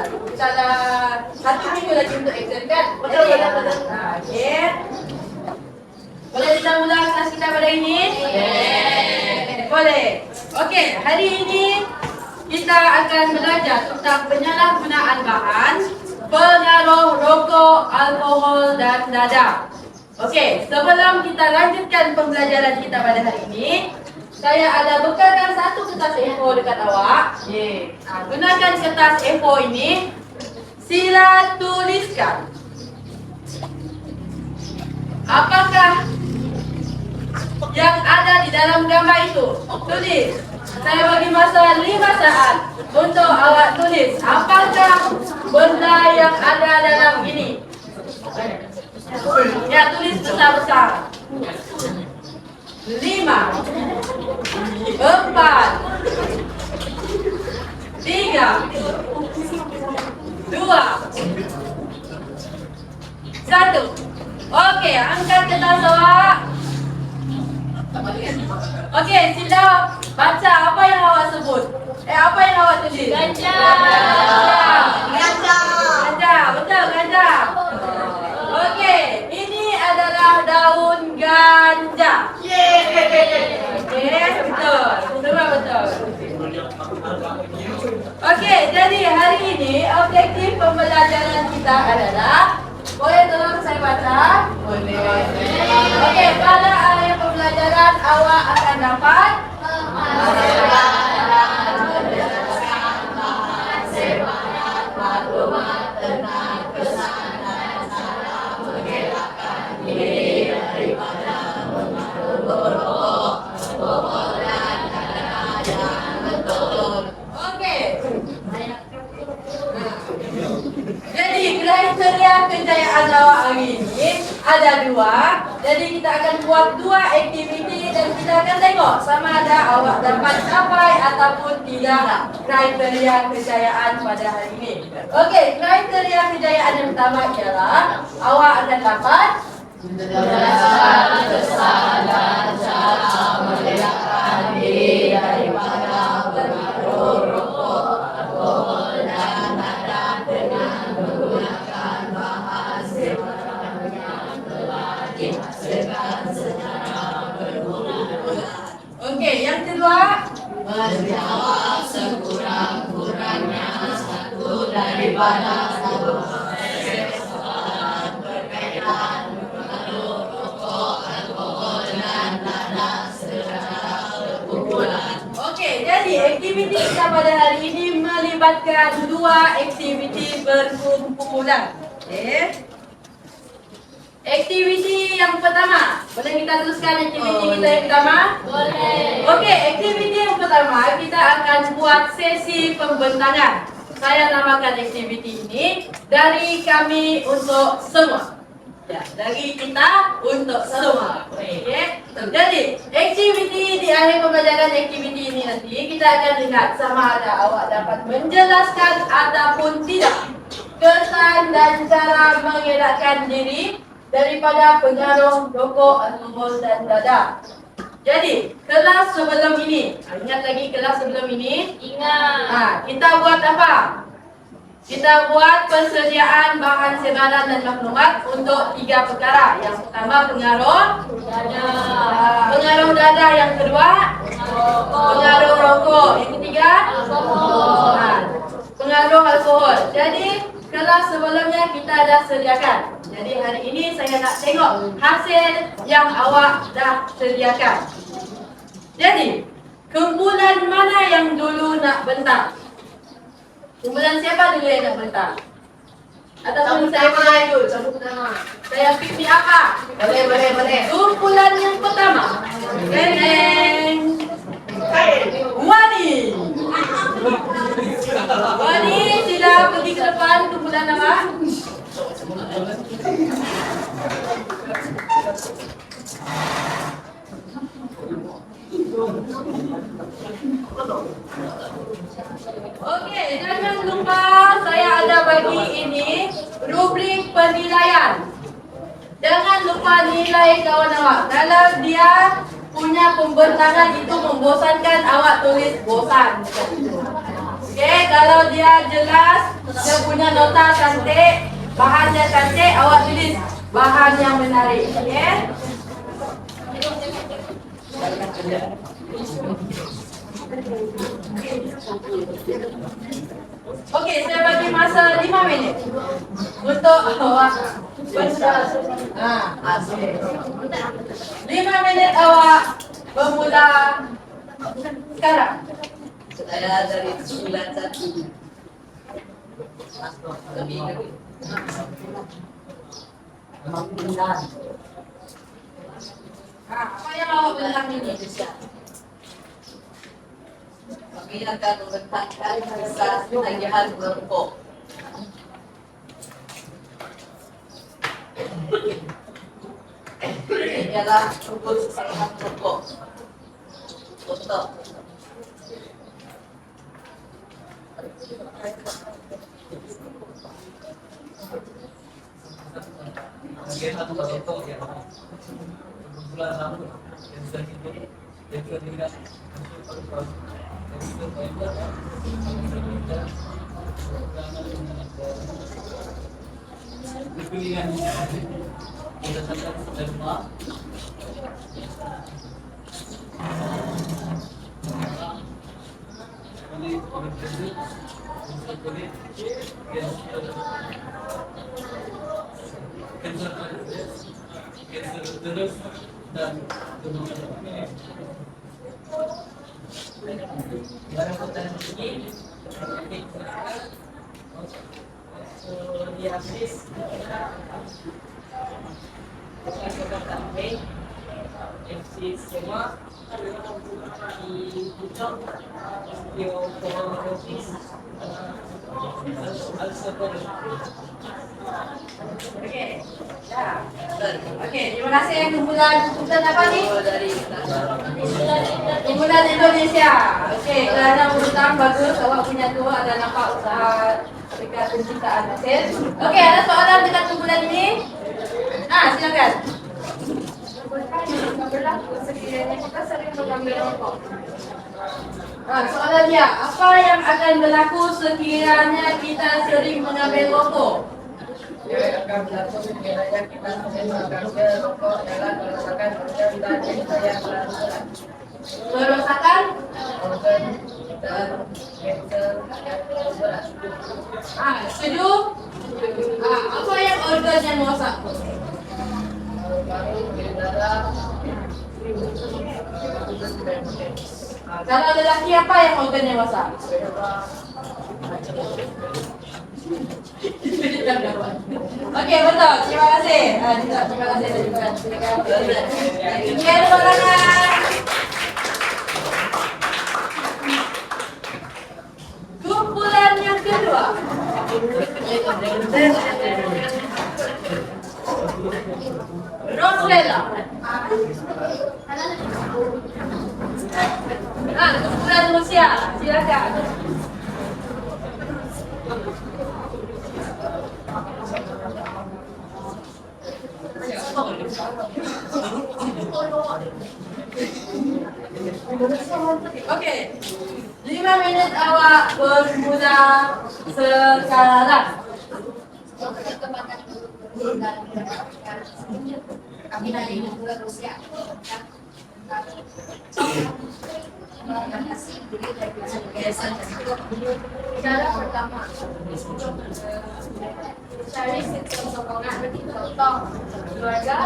Kita ada 1 minggu lagi untuk exam kan? Betul. Okey. Boleh kita ulang kelas kita pada ini? Boleh. Okey, hari ini kita akan belajar tentang penyalahgunaan bahan, pengaruh rokok, alkohol dan dadah. Okey, sebelum kita lanjutkan pembelajaran kita pada hari ini, saya ada bekalkan satu kertas A4 dekat awak. Gunakan kertas A4 ini. Sila tuliskan. Apakah yang ada di dalam gambar itu? Tulis. Saya bagi masa 5 saat untuk awak tulis. Apakah benda yang ada dalam ini? Ya, tulis besar-besar. 5, 4, 3, 2, 1. Okey, angkat kertas awak. Okey, sila baca apa yang awak sebut. Apa yang awak tulis? Gajah. Gajah, betul gajah. Okey, ini adalah daun ganja. Okey, betul. Semua betul. Okey, jadi hari ini objektif pembelajaran kita adalah, boleh tolong saya baca? Boleh. Okey, pada area pembelajaran awak akan dapat maklumat tentang kesan dan cara mengelakkan diri daripada mengaruh rokok, alkohol dan dadah yang betul. Okey. Jadi kriteria kejayaan awak hari ini ada 2. Jadi kita akan buat 2 aktiviti dan kita akan tengok sama ada awak dapat capai ataupun tidak kriteria kejayaan pada hari ini. Okey, kriteria kejayaan yang pertama ialah awak akan dapat menjelaskan kesan dan cara mengelakkan diri daripada pengaruh rokok, alkohol dan dadah dengan menggunakan bahan sembarang yang telah dihasilkan secara berulang-ulang. Okey, yang kedua, menjawab sekurang-kurangnya satu daripada 2 soalan berkaitan pengaruh rokok, alkohol dan dadah secara berkumpulan. Okey, jadi aktiviti kita pada hari ini melibatkan 2 aktiviti berkumpulan. Okey. Aktiviti yang pertama, boleh kita teruskan aktiviti kita yang pertama? Boleh. Okey, aktiviti yang pertama kita akan buat sesi pembentangan. Saya namakan aktiviti ini dari kami untuk semua. Ya, dari kita untuk semua. Okey. Jadi, aktiviti di akhir pembelajaran aktiviti ini nanti kita akan lihat sama ada awak dapat menjelaskan ataupun tidak kesan dan cara mengelakkan diri daripada pengaruh rokok, alkohol dan dadah. Jadi, kelas sebelum ini, ingat lagi kelas sebelum ini? Ingat. Kita buat apa? Kita buat persediaan bahan sebaran dan maklumat untuk 3 perkara. Yang pertama pengaruh dadah. Pengaruh dadah. Yang kedua pengaruh rokok. Yang ketiga pengaruh alkohol. Jadi kelas sebelumnya kita dah sediakan. Jadi hari ini saya nak tengok hasil yang awak dah sediakan. Jadi kumpulan mana yang dulu nak bentang? Kumpulan siapa dulu yang nak bentang? Ataupun saya mulai dulu. Saya pilih apa? Boleh. Kumpulan yang pertama. Neneng. Wani. Wani, sila pergi ke depan. Kumpulan apa? Okey, jangan lupa saya ada bagi ini rubrik penilaian. Jangan lupa nilai kawan awak. Kalau dia punya pembentangan itu membosankan, awak tulis bosan. Oke, kalau dia jelas, dia punya nota cantik, bahannya cantik, awak tulis bahan yang menarik. Oke? Oke, saya bagi masa 5 menit untuk awak asik. 5 menit awak bermula sekarang. Saya dari 91 masuk ke Minggu. Apa yang awak bilang ini? Kami akan membentangkan kisah tagihan rokok. Ini adalah rumus tagihan rokok. Contoh. Satu rokok ya, kebetulan rambut yang sudah hidup, yang sudah tinggal, pilihan kita sampai sudah rumah. Terus dan barang pertanyaan ini di habis sampai MC semua di puncak di office Oke, ya. Oke, terima kasih. Kumpulan apa nih? Kumpulan Indonesia. Oke, kerana urutan bagus. Awak punya tu ada nampak usaha dekat penciptaan mesin. Oke, ada soalan dekat kumpulan ini? Silakan. Berlaku sekiranya kita sering mengambil rokok. Soalan dia, apa yang akan berlaku sekiranya kita sering mengambil rokok? Yang akan berlaku sekiranya kita sering mengambil rokok adalah kerusakan organ dan daya pelan-pelan. Kerusakan? Organ dan cancer yang berat. Setuju? Apa yang organ yang rosak? Paru, darah, Kalau lelaki apa yang organ yang rosak? Oke, betul. Terima kasih. Terima kasih. Sekian perorangan. Kumpulan yang kedua. Rosella. Kumpulan Rusia. Silakan. Oke, 5 menit awak bermula sekarang. Kami dari Rusia. Cara pertama, cari sistem sokongan, contoh keluarga,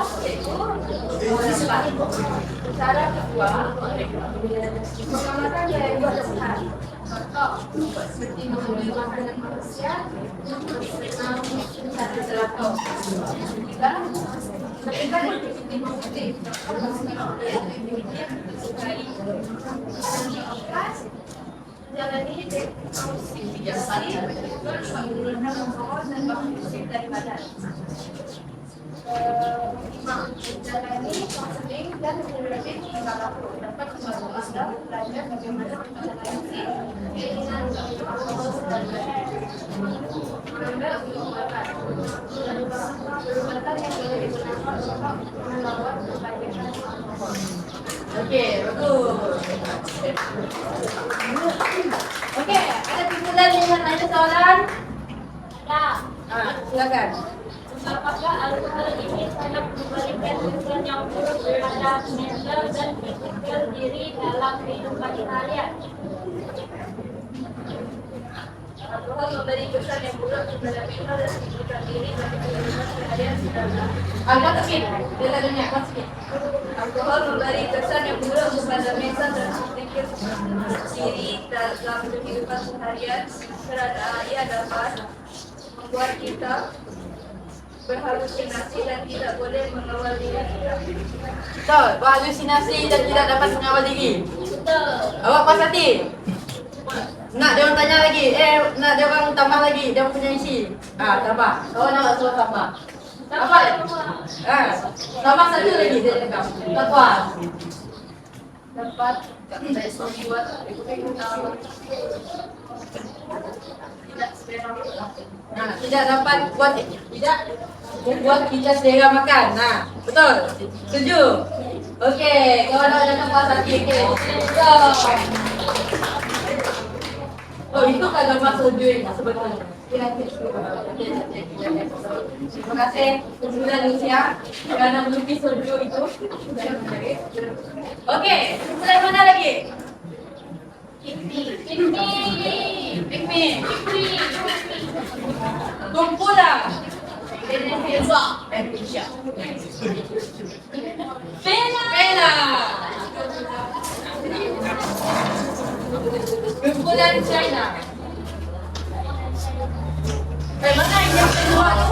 cara kedua, pengamatan gaya hidup sehat, contoh seperti membeli makanan manusia, mencari selaku, ketiga, melakukan aktivitas positif, jalani dedikasi terus menggunakan alkohol dan bahan dari badan. 5. Jalani konseling dan terapi kalau dapat membantu Anda belajar bagaimana mentoleransi keinginan untuk alkohol dan badan. Anda menggunakan perubatan yang boleh digunakan untuk melawan berbagai alkohol. Oke, bagus. Oke, ada Lihat ada soalan? Ada. Silakan. Apakah hal ini sangat memberikan kesan yang buruk kepada mental dan fisikal diri dalam kehidupan kalian? Alkohol memberi kesan yang buruk kepada mental dan fisikal diri dalam kehidupan sehari-hari. Angkat sikit. Dia tak dengar. Angkat sikit. Alkohol memberi kesan yang buruk kepada mental dan fisikal diri dalam kehidupan seharian kerana ia dapat membuat kita berhalusinasi dan tidak boleh mengawal diri kita. Betul. Berhalusinasi dan tidak dapat mengawal diri. Betul. Awak puas hati? Nak dia orang tanya lagi. Nak dia orang tambah lagi. Dia orang punya isi. Tambah. Awak nak suruh tambah. Apa? Tambah satu lagi dia cakap. Tak puas. Dapat membuat Tidak dapat buat tidak membuat kita selera makan. Betul. Setuju? Okey, kawan nak cakap puas hati. Okey. Oh, itu kan gambar soju yang sebetulnya. Terima kasih Sudah Lucia kerana melukis soju itu. Okey, mulai mana lagi? Pikmi. Kumpulan. Pena. Kumpulan China. Mana yang kedua tu?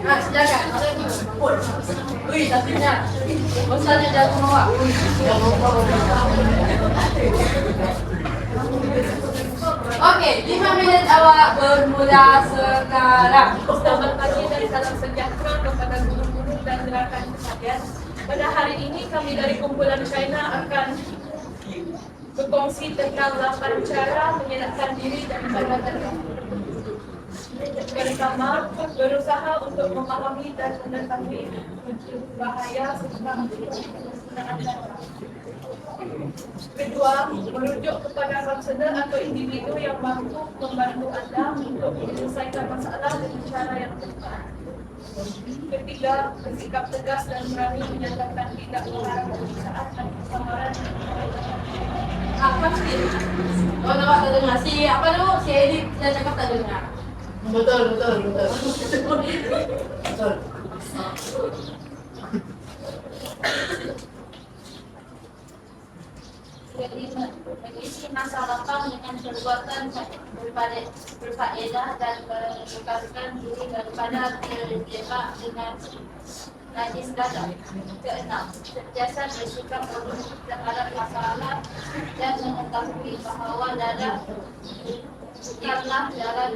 Silakan. Ui, tapi nak. Bosannya jatuh awak. Okey, 5 minit awak bermula sekarang. Selamat pagi dan salam sejahtera kepada guru-guru dan rakan sekalian. Pada hari ini kami dari kumpulan China akan berkongsi tentang 8 cara menyenangkan diri dan badan. Pertama, berusaha untuk memahami dan mengetahui bahaya serta kedua, merujuk kepada konselor atau individu yang mampu membantu anda untuk menyelesaikan masalah dengan cara yang tepat. Ketiga, bersikap tegas dan berani menyatakan tidak melarang pembicaraan dan kesamaran. Apa sih? Kalau awak tak dengar, si apa tu? Si Edith dia cakap tak dengar. Betul. Mengisi masa lapang dengan perbuatan berfaedah dan melepaskan diri daripada terjebak dengan najis dalam. Keenam, sentiasa bersikap positif terhadap masalah dan mengetahui bahawa dalam bukanlah jalan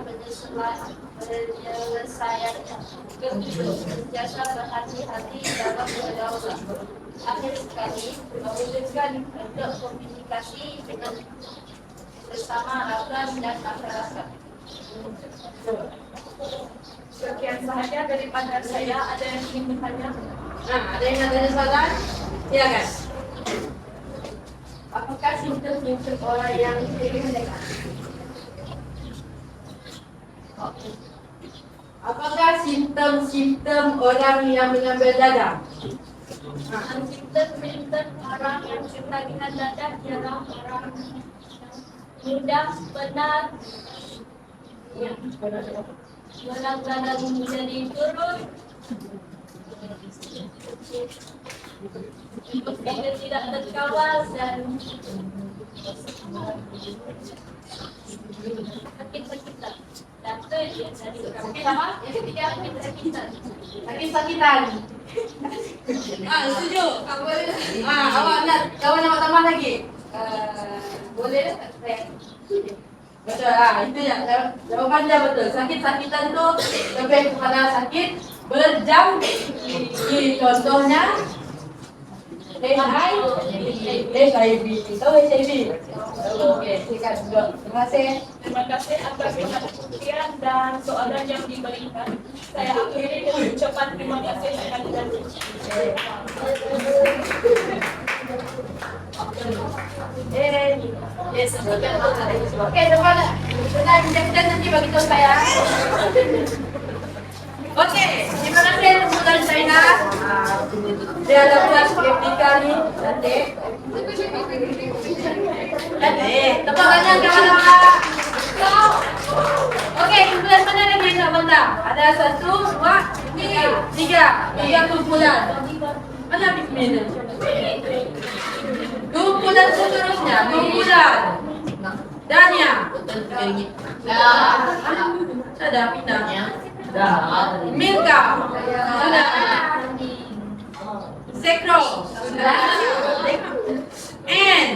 penyelesaiannya. Ketujuh, sentiasa berhati-hati dalam bergaul. Akhir sekali, mewujudkan bentuk komunikasi dengan bersama rakan dan masyarakat. Sekian sahaja daripada saya. Ada yang ingin bertanya? Ada yang nak tanya soalan? Silakan. Apakah simptom-simptom orang yang mendekat? Apakah simptom-simptom orang yang mengambil dadah? Simptom-simptom orang yang ketagihan dadah ialah orang mudah penat, berat badan menjadi turun, dia tidak terkawal dan sakit-sakitan. Dan itu yang dari Sakit apa? yang ketiga sakit-sakitan. Sakit-sakitan. Setuju. Awak nak kawan awak tambah lagi? Boleh tak? Betul itu ya. Jawapan dia betul. Sakit-sakitan tu lebih kepada sakit berjam. Contohnya HIV. Tahu HIV? Oke, sikat dua. Terima kasih. Terima kasih atas perhatian dan soalan yang diberikan. Saya akhiri dengan ucapan terima kasih sekali lagi. Yes, oke, depan. Kita nanti bagi tahu saya. Oke, terima kasih teman saya. Dia ada kelas FDK nih, nanti. Tepuk tangan kawan-kawan. Oke, kumpulan mana lagi yang benda? Ada 1, 2, 3 kumpulan. Mana bismillah? Kumpulan seterusnya, kumpulan Dania. Sudah pindah. Milka. Sudah. Sekro. Sudah. N.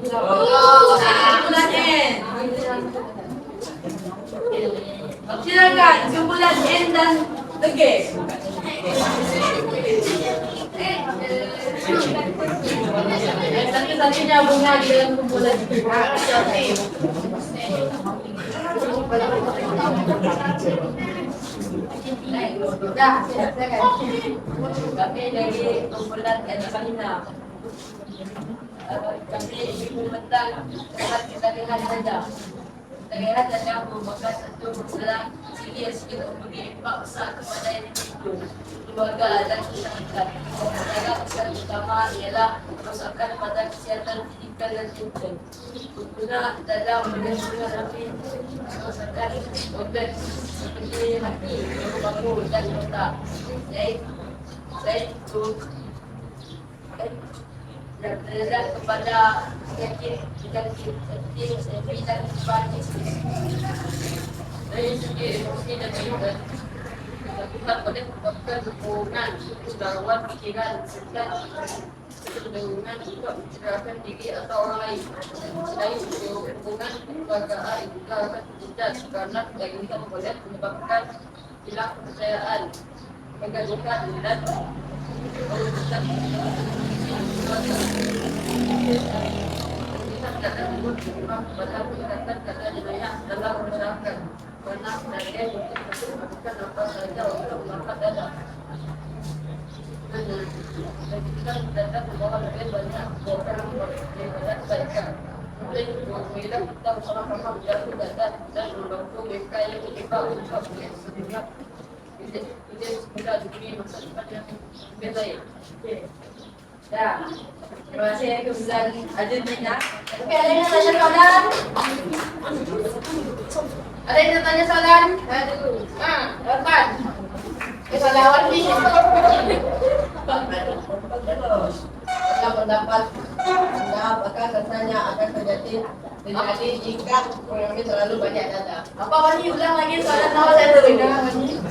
Kumpulan N. Silakan kumpulan N dan G. Satu-satunya bunga di dalam kumpulan. Dah, silakan. Kami dari kumpulan Elfalina. Kami tentang kita lihat saja. Terlihat saja merupakan satu masalah serius kita memberi paksa kepada individu, keluarga dan masyarakat. Masalah besar utama ialah kerosakan pada kesihatan fizikal dan mental. Guna dalam menangani kerosakan organ seperti hati, paru-paru dan otak. Yaitu dan terhadap kepada penyakit seperti HIV dan hepatitis. Dari segi emosi dan mental, dilakukan oleh menyebabkan dukungan, kesedaran pikiran serta kecenderungan untuk mencederai diri atau orang lain. Selain itu, hubungan kekeluargaan juga akan terjejas karena kegaduhan boleh menyebabkan hilang kepercayaan, kegaduhan dan kerusakan. Kita tidak menyebut pada peningkatan kata jenayah dalam masyarakat karena sebenarnya mungkin melakukan apa saja untuk mengangkat dana. Dan kita mendadak membawa lebih banyak orang daripada kebaikan. Kemudian kita bersama-sama menjaga data dan membantu mereka yang terlibat untuk mengingat ide semoga diberi masa depan yang lebih baik. Ya, terima kasih kumpulan Argentina. Oke, ada yang tanya soalan? Ada yang tanya soalan? Depan. Soalan awal ni. Pendapat Anda apakah rasanya akan terjadi jika mengambil terlalu banyak data? Apa Wani ulang lagi soalan awal saya dengar Wani.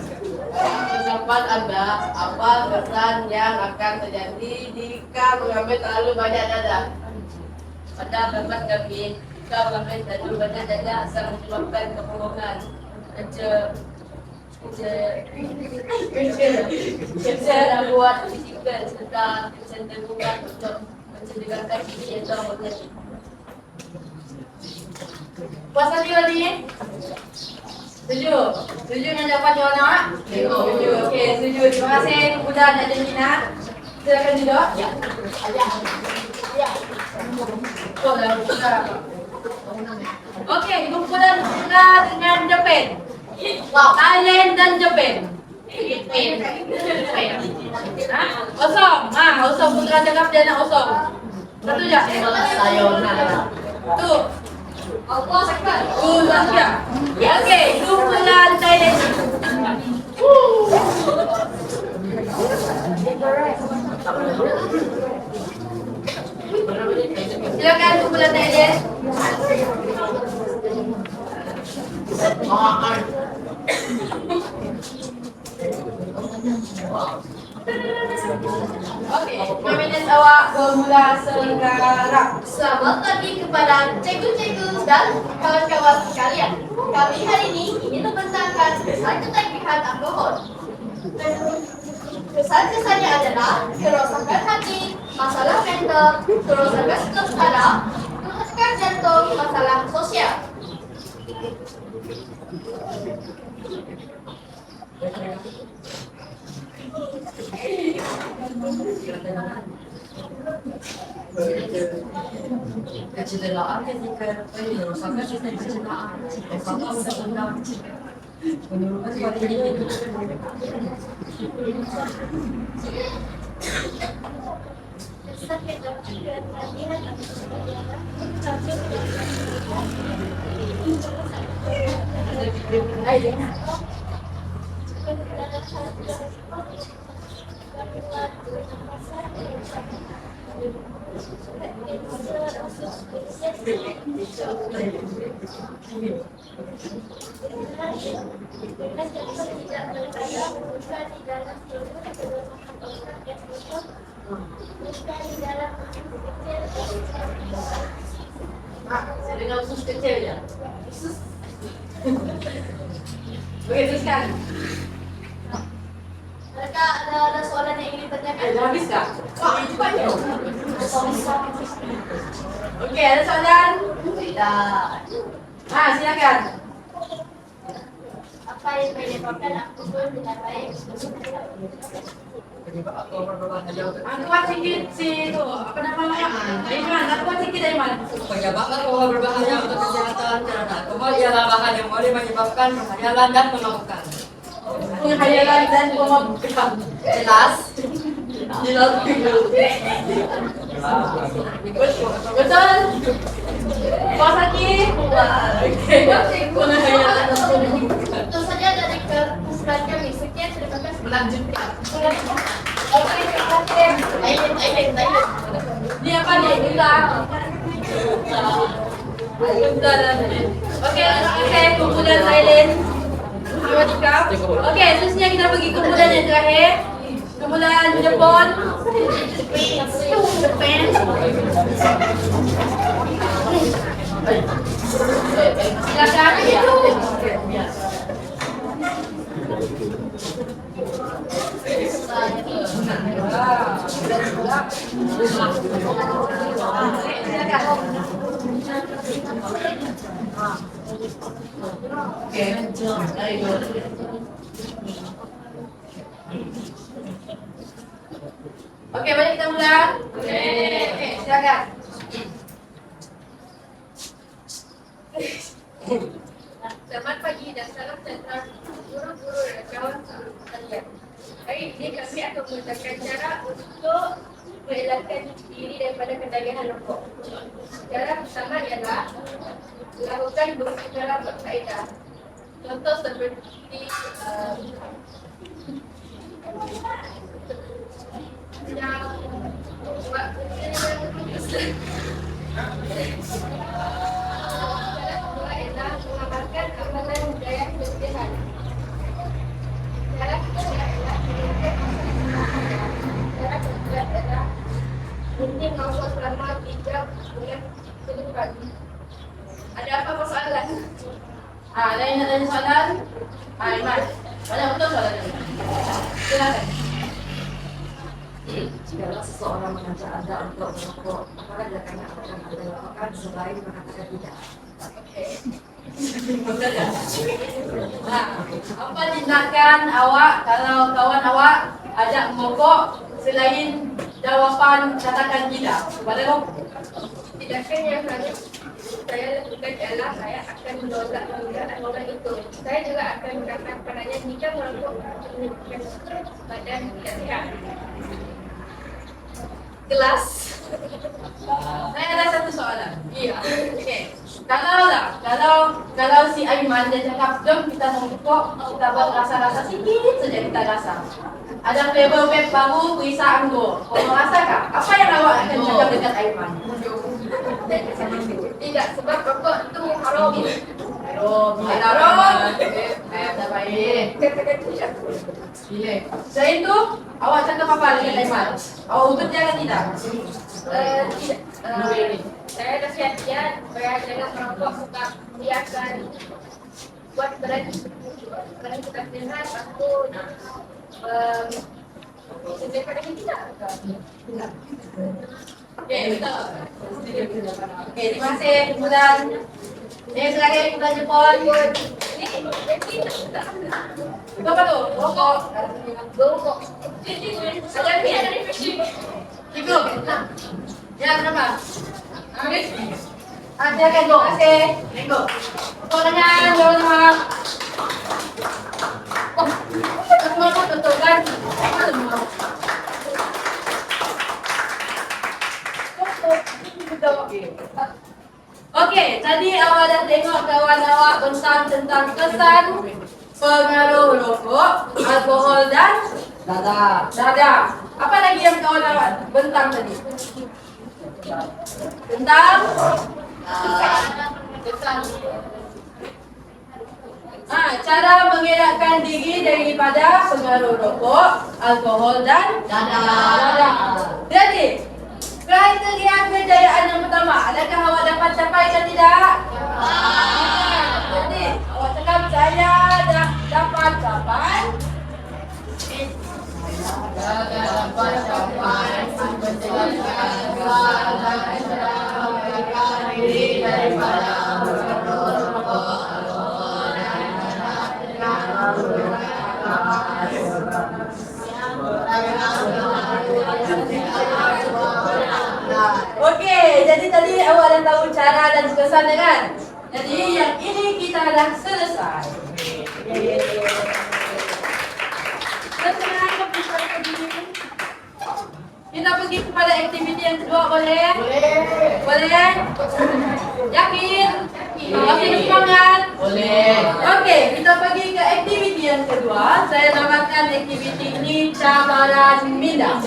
Pendapat Anda, apa kesan yang akan terjadi jika mengambil terlalu banyak data? Pada pendapat kami, jika mengambil terlalu banyak data akan menyebabkan kebohongan, kerja buat fisikal serta kecenderungan untuk mencederakan diri atau organisasi. Puas hati Wani? Setuju? Setuju dengan jawapan Yohana? Setuju. Okey, setuju. Terima kasih kumpulan Argentina. Silakan duduk. Ya. Okey, kumpulan kita dengan Jepun. Thailand dan Jepun. Osong. Osong putra cakap dia nak osong. Satu je. Sayonara. Tu. Allah Akbar. Okey, kumpulan Thailand. Silakan kumpulan Thailand. Okey, 5 minit awak bermula sekarang. Selamat pagi kepada cikgu-cikgu dan kawan-kawan sekalian. Kami hari ini ingin membentangkan kesan ketagihan alkohol. Kesan-kesannya adalah kerosakan hati, masalah mental, terus ada stres saraf, terus kan jantung, masalah sosial. Kecederaan ketika merusakkan sistem pencernaan, evakuasi undang-undang, menurunkan kualitas hidup. Saya dengar usus kecil je. Usus. Okey, teruskan. Adakah ada soalan yang ingin ditanyakan? Dah habis kah? Cepatnya. Okey, ada soalan? Tidak. Silakan. Apa yang menyebabkan aku tidak baik? Penyebab atau perubahan jauh. Kuat sikit si tu. Apa namanya? Aiman, kuat sikit Aiman. Penyebab alkohol berbahaya untuk kesehatan dan alkohol ialah bahan yang boleh menyebabkan penghayalan dan memabukkan. Penghayalan dan pemabukkan. Jelas? Jelas. Betul? Kuat sakit? Okey. Penghayalan dan pemabukkan. Itu saja dari kesimpulan kami. Sekian, terima kasih. Melanjutkan. Oke, terima kasih. Ni apa ni? Gula. Gula dan okey, kumpulan Thailand. Okey, seterusnya kita pergi kumpulan yang terakhir. Kumpulan Jepun. Japan. Silakan. Okey, mari kita mula. Okey, silakan. Selamat pagi dan salam sejahtera guru-guru dan kawan sekalian. Hari ini kami akan menggunakan cara untuk mengelakkan diri daripada kendagihan rokok. Cara pertama ialah lakukan berusaha berfaedah. Contoh seperti yang buat mengamalkan amalan budaya kebersihan. Cara kedua adalah cara kedua adalah penting merokok selama 3 bulan ke depan. Ada apa persoalan? Ada yang nak tanya soalan? Iman. Banyak betul soalan ni. Silakan. Jika seseorang mengajak Anda untuk merokok, maka dia akan Anda lakukan selain mengatakan tidak. Apa tindakan awak kalau kawan awak ajak merokok selain jawapan katakan tidak pada rokok? Tindakan yang harus saya lakukan ialah saya akan menolak permintaan orang itu. Saya juga akan mengatakan kepadanya jika merokok menyebabkan badan tidak sihat. Kelas. Saya ada satu soalan. Iya. Okey. Kalau si Aiman dia cakap jom kita merokok, kita buat rasa-rasa sikit saja kita rasa. Ada flavor vape baru berisa anggur. Kau merasakah? Apa yang awak akan cakap dekat Aiman? Tidak, sebab rokok itu haram. Haram. Dah baik. Bila. Selain tu, awak cakap apa dengan Aiman? Awak ubat dia atau tidak? Tidak. Saya nasihat dia supaya jangan merokok sebab dia akan buat badan kita sehat, takut Oke, betul. Oke, terima kasih kemudian. Sebagai kita jempol. Itu apa tuh? Rokok. Ada yang dari fishing. Itu. Ya, kenapa? Habis. Ada kan, terima kasih. Minggu. Tangan, sama-sama. Oh, semua betul kan? Oke, tadi awak dah tengok kawan awak tentang kesan pengaruh rokok, alkohol dan dadah. Apa lagi yang kawan awak bentang tadi? Tentang cara mengelakkan diri daripada pengaruh rokok, alkohol dan dadah. Jadi, kriteria kejayaan yang pertama, adakah awak dapat capai atau tidak? Jadi, awak cakap saya dah dapat capai. Okey, jadi tadi awak dah tahu cara dan kesannya kan? Jadi yang ini kita dah selesai. Kita pergi kepada aktiviti yang kedua, boleh? Boleh? Yakin? Yakin semangat? Boleh. Okey, kita pergi ke aktiviti yang kedua. Saya namakan aktiviti ini cabaran minda.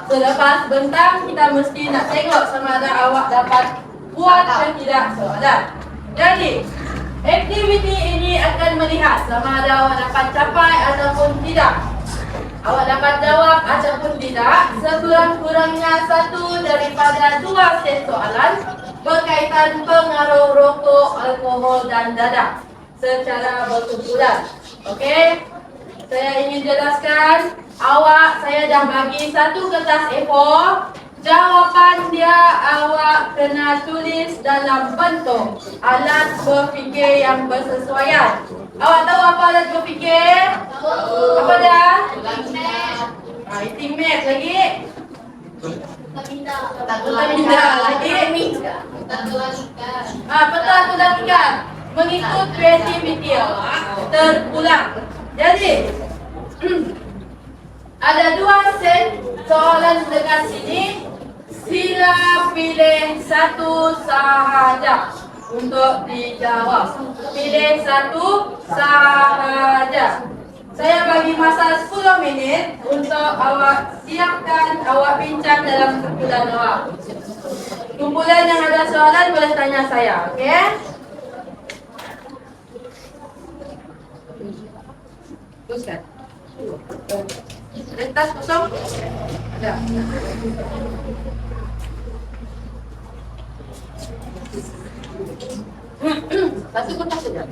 Selepas bentang, kita mesti nak tengok sama ada awak dapat buat atau tidak soalan. Jadi, aktiviti ini akan melihat sama ada awak dapat capai ataupun tidak. Awak dapat jawab ataupun tidak sekurang-kurangnya satu daripada dua set soalan berkaitan pengaruh rokok, alkohol dan dadah secara berkumpulan. Okey? Saya ingin jelaskan, saya dah bagi satu kertas A4. Jawapan dia awak kena tulis dalam bentuk alat berfikir yang bersesuaian. Awak tahu apa alat berfikir? Apa dah? Hitung map lagi. Minda lagi. Peta logika. Mengikut kreativiti awak terpulang. Jadi ada dua set soalan dekat sini. Sila pilih satu sahaja untuk dijawab. Pilih satu sahaja. Saya bagi masa 10 minit untuk awak siapkan, awak bincang dalam kumpulan awak. Kumpulan yang ada soalan boleh tanya saya, okey? Teruskan. Kertas kosong? Ada. Satu kertas saja.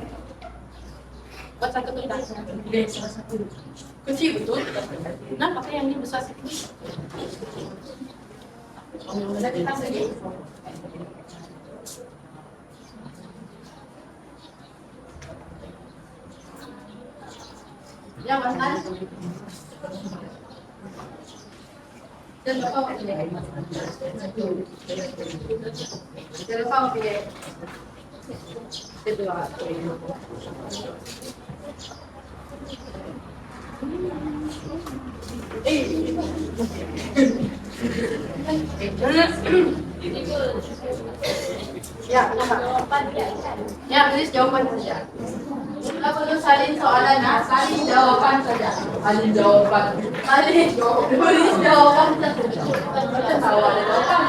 Buat satu kertas. Pilih salah satu. Kecil betul. Nah, pakai yang ini besar sikit. Ada kertas lagi? Ya, Mas An. Dan Bapak mau pilih. Dan Bapak mau pilih. Kedua. Ya, kenapa? Ya, tulis jawapan saja. Tidak perlu salin soalan, salin jawapan saja. Salin jawapan. Salin tulis jawapan saja. Macam tahu ada jawapan.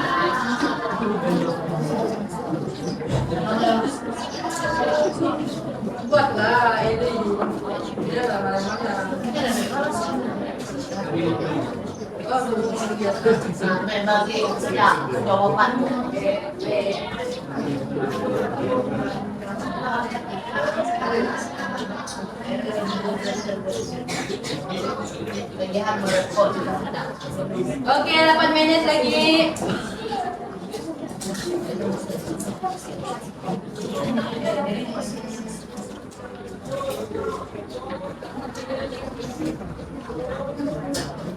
Buatlah ini. Dia lama-lama. Bagi ya jawaban. pilihan merokok juga ada. Oke, 8 menit lagi.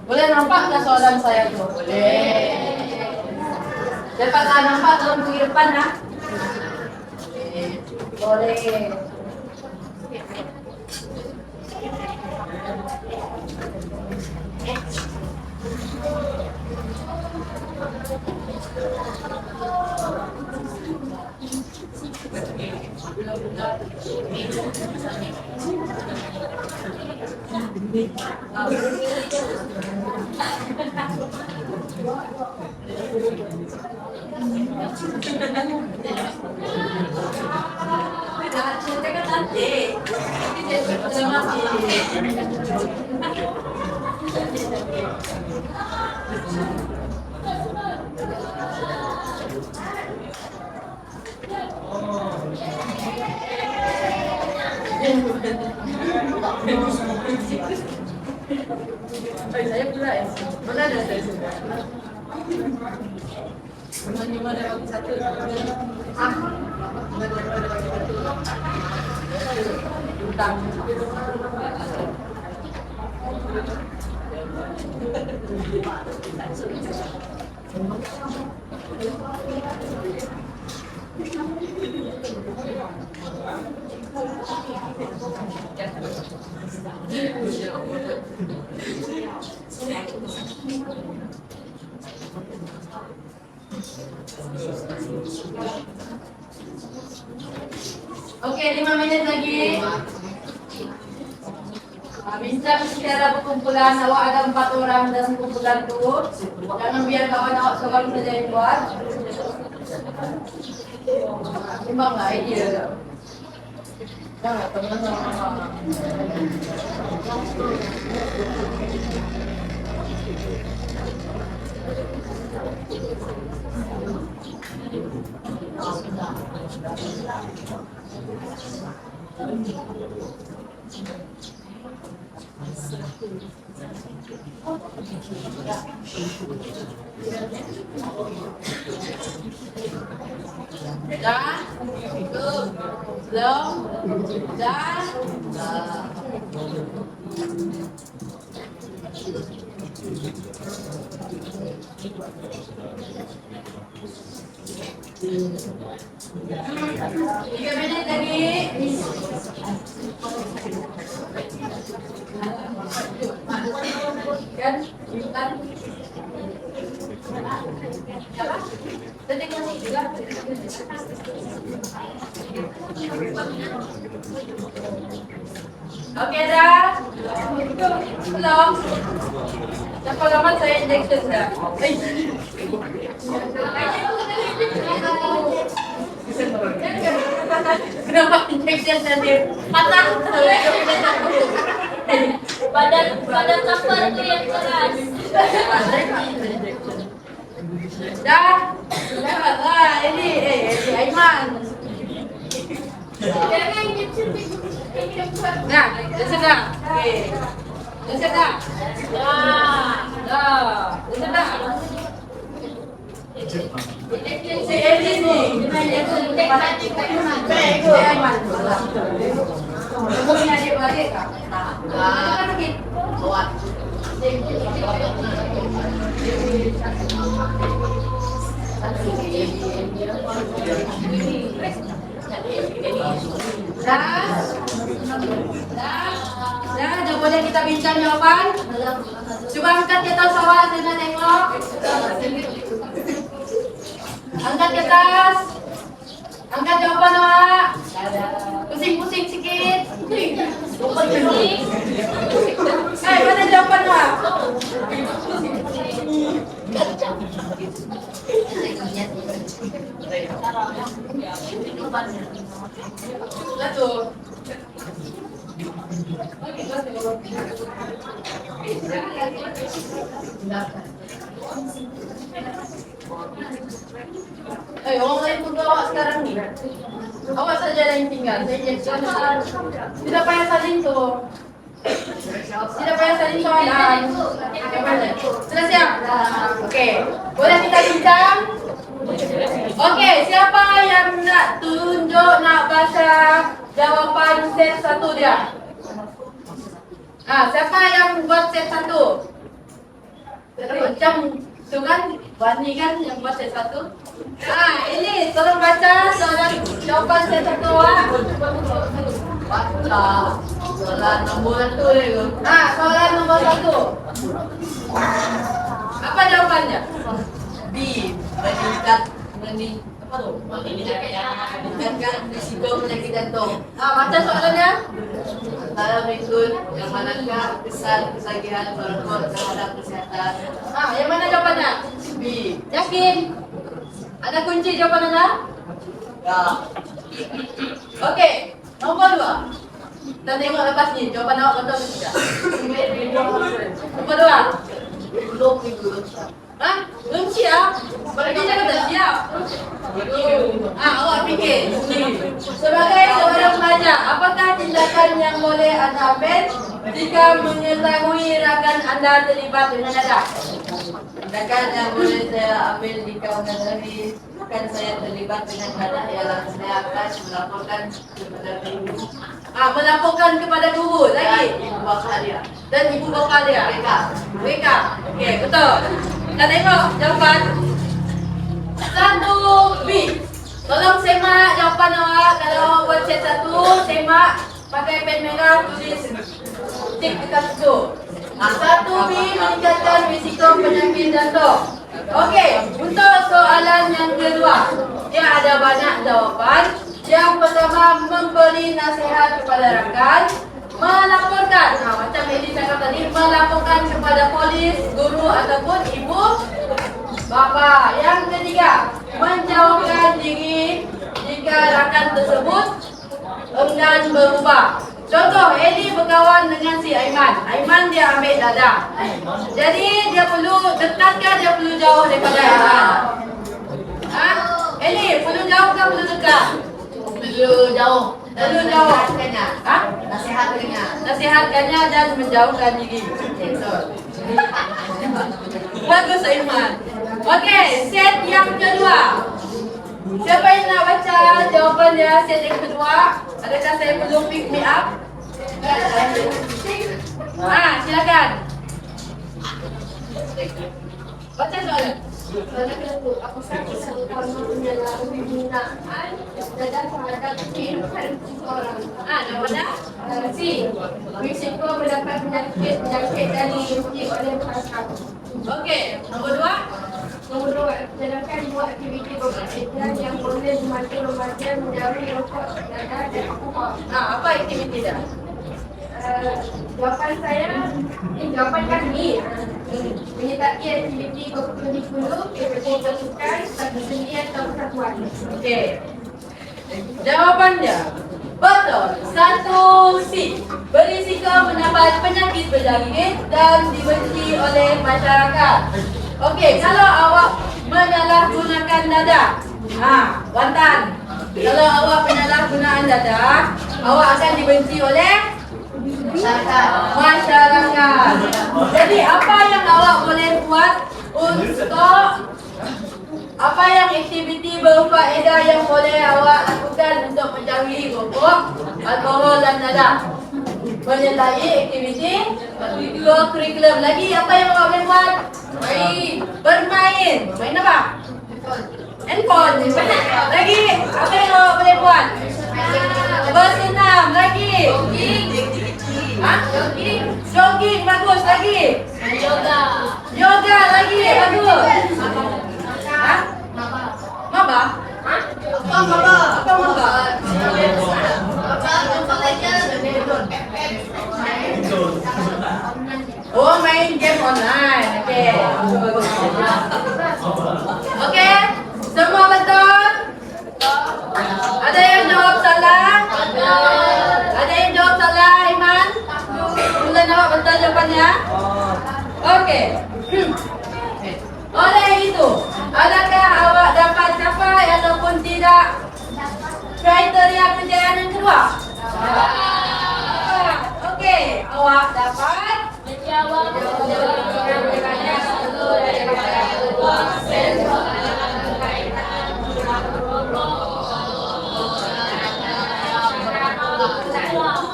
Boleh nampak nggak soalan saya tuh? Boleh. Dapat nampak dalam ke depan ya? Boleh. Saya pula ya. Mana ada saya sudah. Cuma ada bagi satu. Utang. Oke, 5 menit lagi. Bincang secara perkumpulan, awak ada 4 orang dalam kumpulan tu. Jangan biar kawan awak seorang saja yang buat. Memang lah idea. Jangan teman-teman. Dah, belum, dah. Tiga menit lagi. Kan? Kan? Oke dah. Belum. Siapa lama saya injection dah. Kenapa injection tadi? Patah. Badan kapal itu yang keras. Dah. Dah ini Aiman. Jangan injection Nah, dah sedap. Okey. Dah sedap. Dah. Dah sedap. Si Elis ni, kena injection Aiman. Kamu punya adik-beradik tak? Tak. Sakit. Buat. Dah boleh kita bincang jawapan? Cuba angkat ke atas awak, saya nak tengok. Angkat ke atas. Angkat jawapan awak. Pusing-pusing sikit. Mana jawapan awak? Satu. Orang lain tunggu awak sekarang ni. Awak saja yang tinggal. Saya injection. Tidak payah saling tu. Tidak payah saling soalan. Sudah siap? Oke. Boleh kita bincang? Oke, siapa yang nak tunjuk, nak baca jawapan set 1 dia? Siapa yang buat set 1? Macam tu kan, Wani kan yang buat set 1. Ini tolong baca soalan jawapan set 1 awak. Soalan nombor 1 tu. Soalan nombor 1. Apa jawapannya? B. Apa tu? Meningkatkan risiko penyakit jantung. Baca soalannya. Antara berikut yang manakah kesan kesakitan merokok terhadap kesihatan? Yang mana jawapannya? B. Yakin? Ada kunci jawapannya? Ya. Okey, nombor 2. Kita tengok lepas ni jawapan awak betul ke tidak. Nombor 2. Belum minggu. Belum siap? Berarti jangan tak siap. Awak fikir sebagai seorang pelajar, apakah tindakan yang boleh anda ambil jika mengetahui rakan anda terlibat dengan dadah? Tindakan yang boleh saya ambil jika mengetahui rekan saya terlibat dengan dadah ialah saya akan melaporkan kepada guru. Melaporkan kepada guru lagi Ibu bapa dia. dan ibu bapa dia. Mereka. Okey, betul. Kita tengok jawapan 1B. Tolong semak jawapan awak. Kalau awak buat set 1, semak pakai pen merah, tulis tik dekat situ. 1B meningkatkan risiko penyakit jantung. Okey, untuk soalan yang kedua, dia ada banyak jawapan. Yang pertama, memberi nasihat kepada rakan, melaporkan, macam Edi cakap tadi, melaporkan kepada polis, guru ataupun ibu bapa. Yang ketiga, menjauhkan diri jika rakan tersebut enggan berubah. Contoh, Edi berkawan dengan si Aiman. Aiman dia ambil dadah. Jadi dia perlu dekatkan, dia perlu jauh daripada Aiman. Edi, perlu jauh ke perlu dekat? Perlu jauh. Perlu jauh. Nasihatkannya. Nasihatkannya dan menjauhkan diri. Bagus Aiman. Okey, set yang kedua. Siapa yang nak baca jawapan dia set yang kedua? Adakah saya perlu pick me up? Silakan. Baca soalan. Apakah keseluruhan mengenal penggunaan dadah terhadap kehidupan seseorang? Jawapannya? C. Risiko mendapat penyakit dan diikuti oleh masyarakat. Okey, nombor 2. Nomor 2. Sedangkan dua aktiviti berkaitan yang boleh membantu remaja menjauhi rokok, dadah dan alkohol. Apa aktiviti dia? Jawapan saya, jawapan kami menyertai aktiviti berkumpul-kumpul, aktiviti bersukan, persendirian atau persatuan. Okey. Jawapannya betul. 1C. Berisiko mendapat penyakit berjangkit dan dibenci oleh masyarakat. Okey, kalau awak menyalahgunakan dadah, Wantan. Kalau awak penyalahgunaan dadah, awak akan dibenci oleh masyarakat. Jadi apa yang awak boleh buat untuk apa yang aktiviti berfaedah yang boleh awak lakukan untuk menjauhi rokok, alkohol dan dadah? Menyertai aktiviti kurikulum. Lagi apa yang awak boleh buat? Bermain. Main apa? Handphone. Lagi apa yang awak boleh buat? Bersenam. Lagi jogging. Bagus. Lagi yoga lagi. Bagus. Maba? Apa maba? Main game online. Okey. Okey. Semua betul? Ada yang jawab salah? Ada yang jawab salah, Iman? Bulan awak betul jawapannya? Okey. Oleh itu, adakah awak dapat capai ataupun tidak kriteria kejayaan yang kedua? Okey, awak awak dapat Menjawab yang bertanya satu daripada kedua soalan berkaitan dengan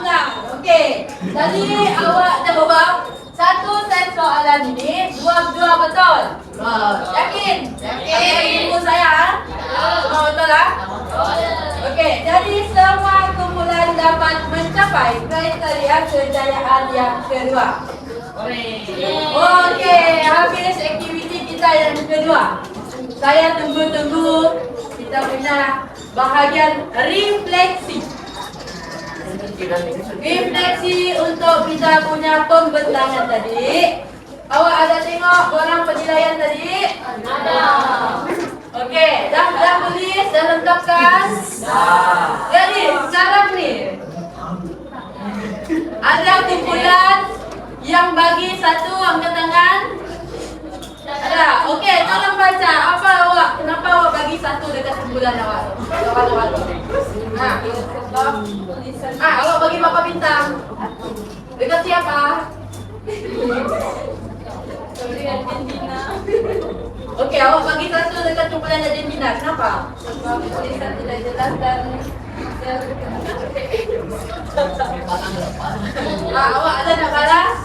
ulang. Okey. Jadi awak jawab satu set soalan ini dua betul. Yakin? Yakin. Ibu saya? Betul lah? Okey, jadi semua kumpulan dapat mencapai kriteria kejayaan yang kedua. Okey, habis aktiviti kita yang kedua. Saya tunggu kita punya bahagian refleksi. Refleksi untuk kita punya pembentangan tadi. Awak ada tengok orang penilaian tadi? Ada. Okey, dah tulis, dah lengkapkan? Jadi, sekarang ni ada kumpulan yang bagi satu, angkat tangan. Ada. Okey, tolong baca. Apa awak? Kenapa awak bagi satu dekat kumpulan awak? Kawan-kawan. Awak bagi berapa bintang? Dekat siapa? Okey, awak bagi satu dekat kumpulan Argentina. Kenapa? Sebab tulisan tidak jelas dan Awak ada nak balas?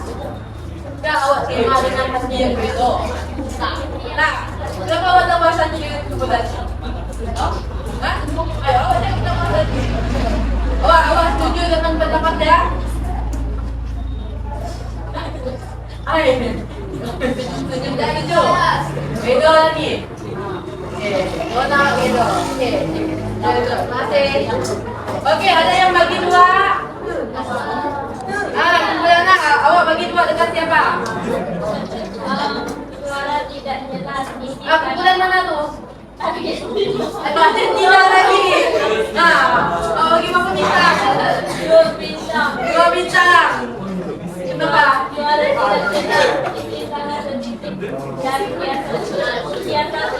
Tak, awak terima dengan hati yang betul. Tak. Kenapa awak tambah satu dengan kumpulan? Ayo, awak jangan tambah satu. Awak setuju dengan pendapat dia? Setuju tak setuju? Betul lagi. Okey, nak betul. Okey. Terima kasih. Okey, ada yang bagi dua? Kumpulan nak awak bagi dua dekat siapa? suara tidak jelas di Kumpulan mana tu? Argentina lagi. Awak bagi berapa bintang? 2 bintang. 2 bintang. Kenapa? Suara tidak jelas ini sangat sensitif dan biasa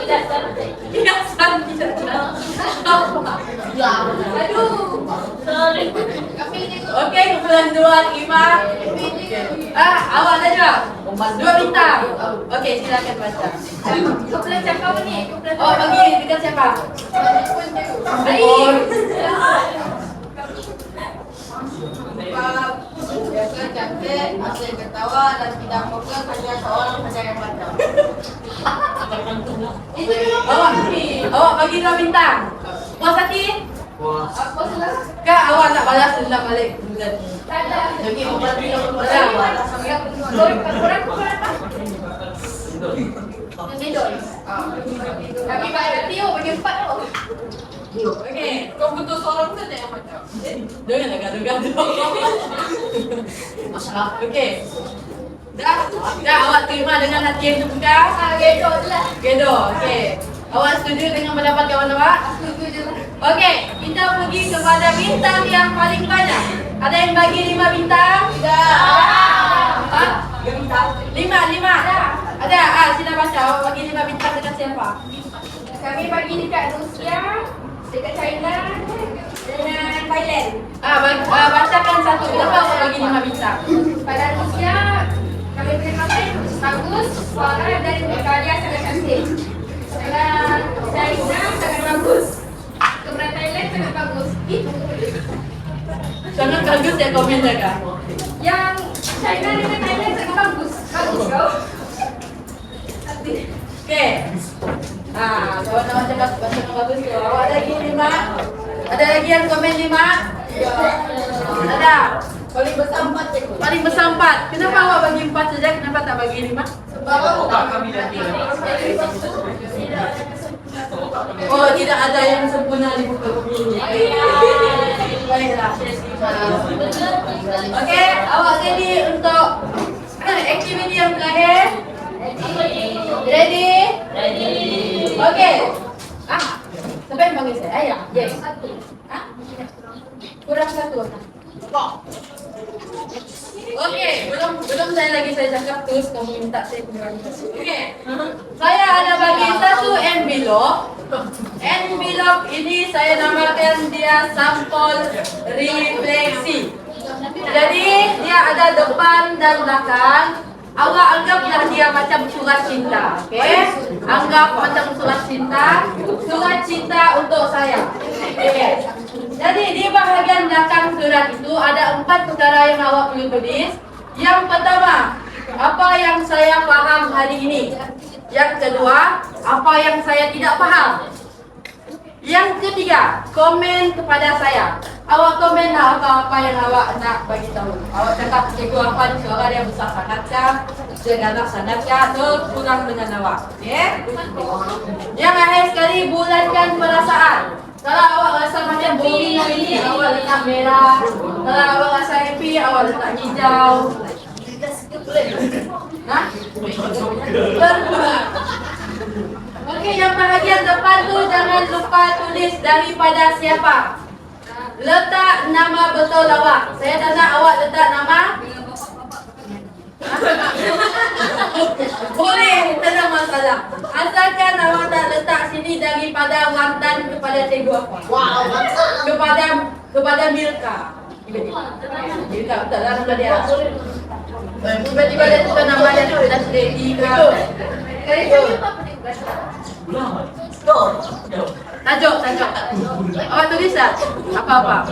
tidak tertik. Biasan tidak jelas. Aduh. Sorry. Okey, kumpulan 2 terima. Awak ada jawab? 2 bintang. Okey, silakan baca. Kumpulan siapa ni? Kumpulan Awak bagi dekat siapa? Baik. biasa cantik, asyik ketawa dan tidak fokus hanya seorang saja yang baca. Awak bagi 2 bintang. Puas hati? Kak, awak tak balas dendam balik bulan ni. Jadi membantu yang Kami bayar Tio bagi 4 tau. Okey. Kau betul seorang saja yang macam. Jangan gaduh-gaduh. Okey. Dah awak terima dengan hati yang terbuka? Gedo lah. Gedo. Okey. Awak setuju dengan pendapat kawan awak? Setuju je lah. Okey, kita pergi kepada bintang yang paling banyak. Ada yang bagi 5 bintang? Tidak. 5. Ada. Sila baca. Awak bagi 5 bintang dekat siapa? Kami bagi dekat Rusia, dekat China, dengan Thailand. Bacakan satu. Kenapa awak bagi 5 bintang? Pada Rusia, kami beri makan bagus, suara dan karya sangat cantik. Kemudian China sangat bagus. Kemudian Thailand sangat bagus. Sangat bagus ya komen jaga. Yang China dengan Thailand sangat bagus. Bagus kau. Okey. Kawan-kawan cakap baca bagus tu. Awak ada lagi 5? Ada lagi yang komen 5? Ada. paling besar 4 cikgu. Paling besar 4. Kenapa awak bagi 4 saja? Kenapa tak bagi 5? Kami nanti. Oh, tidak ada yang sempurna di buku ini. Baiklah. Okey, awak ready untuk aktiviti yang terakhir? Ready? Okey. Siapa yang panggil saya? Ayah. Yes. Kurang satu. Okey, belum saya cakap terus kamu minta saya kurang. Okey. Saya ada bagi satu envelope. Envelope ini saya namakan dia sampel refleksi. Jadi dia ada depan dan belakang. Awak anggaplah dia macam surat cinta, oke? Anggap macam surat cinta untuk saya. Oke. Jadi di bahagian belakang surat itu ada 4 perkara yang awak perlu tulis. Yang pertama, apa yang saya paham hari ini. Yang kedua, apa yang saya tidak paham. Yang ketiga, komen kepada saya. Awak komenlah apa-apa yang awak nak bagi tahu. Awak cakap cikgu apa ni suara dia besar sangatkah, dia galak sangatkah, atau kurang dengan awak. Okay? Yang akhir sekali, bulatkan perasaan. Kalau awak rasa macam boring ini, awak letak merah. Kalau awak rasa happy, awak letak hijau. Hah? Okey, yang bahagian depan tu jangan lupa tulis daripada siapa. Letak nama betul awak. Saya tak nak awak letak nama. Boleh, tak ada masalah. Asalkan awak tak letak sini daripada mantan kepada cikgu apa. Wow, kepada Milka. Milka betul lah nama dia. Tiba-tiba dia tukar nama dia sudah ready ke. Tajuk. Awak tulis tak? Apa-apa?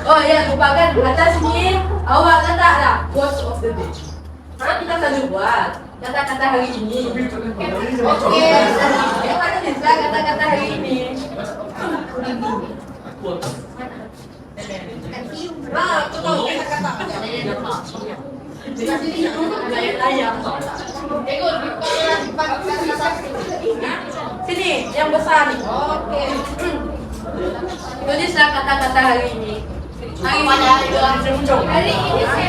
Oh ya, lupa kan? Atas sini awak letaklah quotes of the day. Kita selalu buat kata-kata hari ini. Okey. Awak tulislah kata-kata hari ini. Aku tahu kata-kata. Sini, yang besar nih. Oke. Tulislah kata-kata hari ini. Hari ini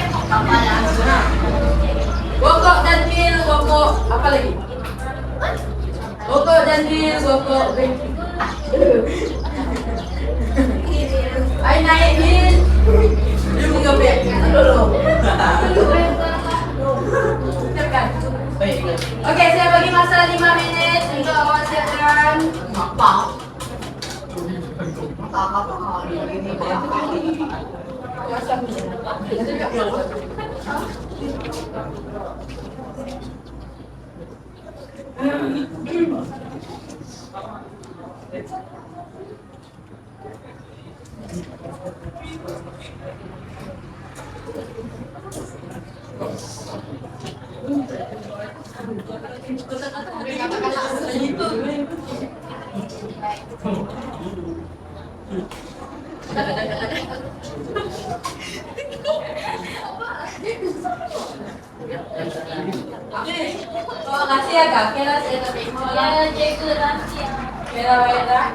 Gokok dan Dil, gokok. Apa lagi? Gokok dan Dil, gokok. Ayo naik Dil. Dia menggebek. Oke, saya bagi masa 5 menit untuk awak siapkan. Oh, kasih ya kak, kira saya terima. Ya, jaga rahasia. Kira baiklah.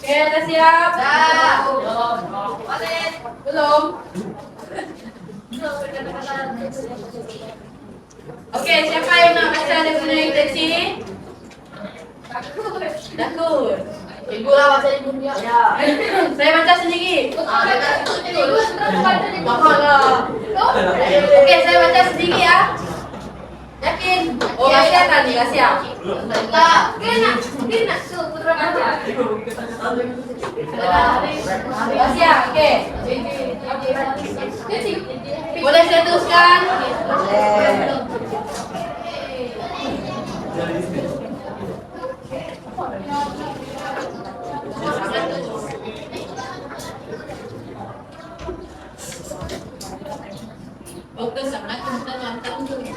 Oke, udah siap? Belum? Oke, siapa yang nak baca definisi? Takut. Ibu lah baca ibu dia. Ya. Saya baca sendiri. Oke, saya baca sendiri ya. Yakin? Oh, Asia kan nih, Asia. Kena tuh putra baca. Asia, oke. Boleh saya teruskan? Fokus sama kita nonton dulu.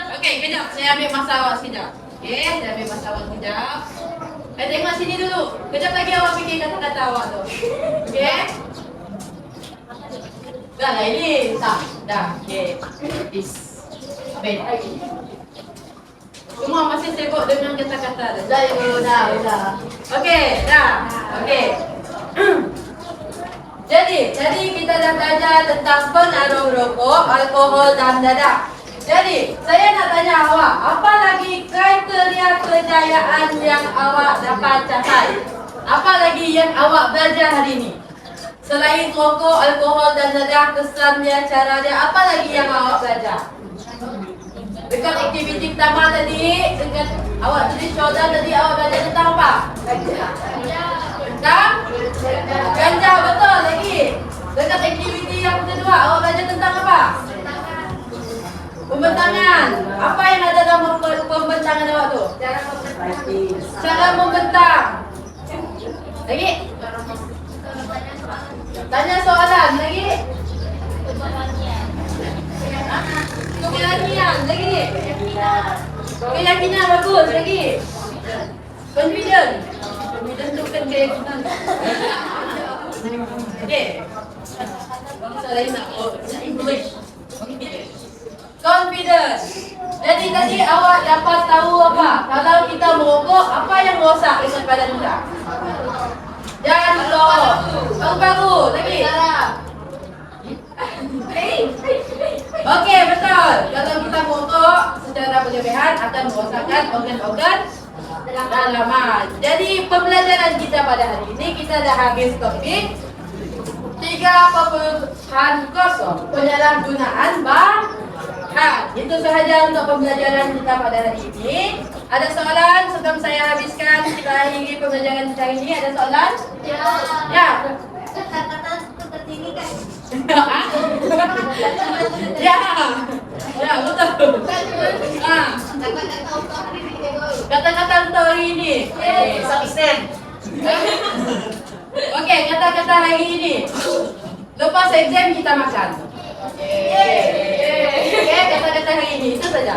Oke, kejap. Saya ambil masa awak sekejap. Oke, saya ambil masa awak sekejap. Tengok sini dulu. Kejap lagi awak fikir kata-kata awak tu. Oke? Dah lah ini. Tak. Dah. Okay. Peace. Abel. Semua masih sibuk dengan kata-kata. Dah, ibu, dah. Okey, dah. Okey. Jadi kita dah belajar tentang pengaruh rokok, alkohol dan dadah. Jadi, saya nak tanya awak, apa lagi kriteria kejayaan yang awak dapat capai? Apa lagi yang awak belajar hari ini? Selain rokok, alkohol dan dadah, kesannya, cara dia, apa lagi yang awak belajar? Dekat aktiviti pertama tadi, dengan awak tulis soalan tadi, awak belajar tentang apa? Tentang? Ganja, betul lagi. Dekat aktiviti yang kedua, awak belajar tentang apa? Pembentangan. Apa yang ada dalam pembentangan awak tu? Cara membentang. Lagi? Tanya soalan lagi? Keberanian lagi? Keyakinan bagus lagi? Confident. Confident tu kan keyakinan. Okey. Saya lain nak English. Confident. Jadi tadi awak dapat tahu apa? Kalau kita merokok, apa yang rosak dengan badan kita? Jantung. Paru-paru. Lagi? Okey, betul. Kalau kita merokok secara berlebihan akan merosakkan organ-organ dalaman. Jadi pembelajaran kita pada hari ini, kita dah habis topik 3.0 penyalahgunaan bahan. Itu sahaja untuk pembelajaran kita pada hari ini. Ada soalan sebelum saya habiskan kita akhiri pembelajaran kita hari ini? Ada soalan? Ya. Ya. Kata-kata itu tertinggi kan? Ya. Ya, betul. Kata-kata untuk hari ini. Kata-kata untuk hari ini. Okey, kata-kata hari ini. Lepas exam kita makan. Okey, kata-kata hari ini itu saja.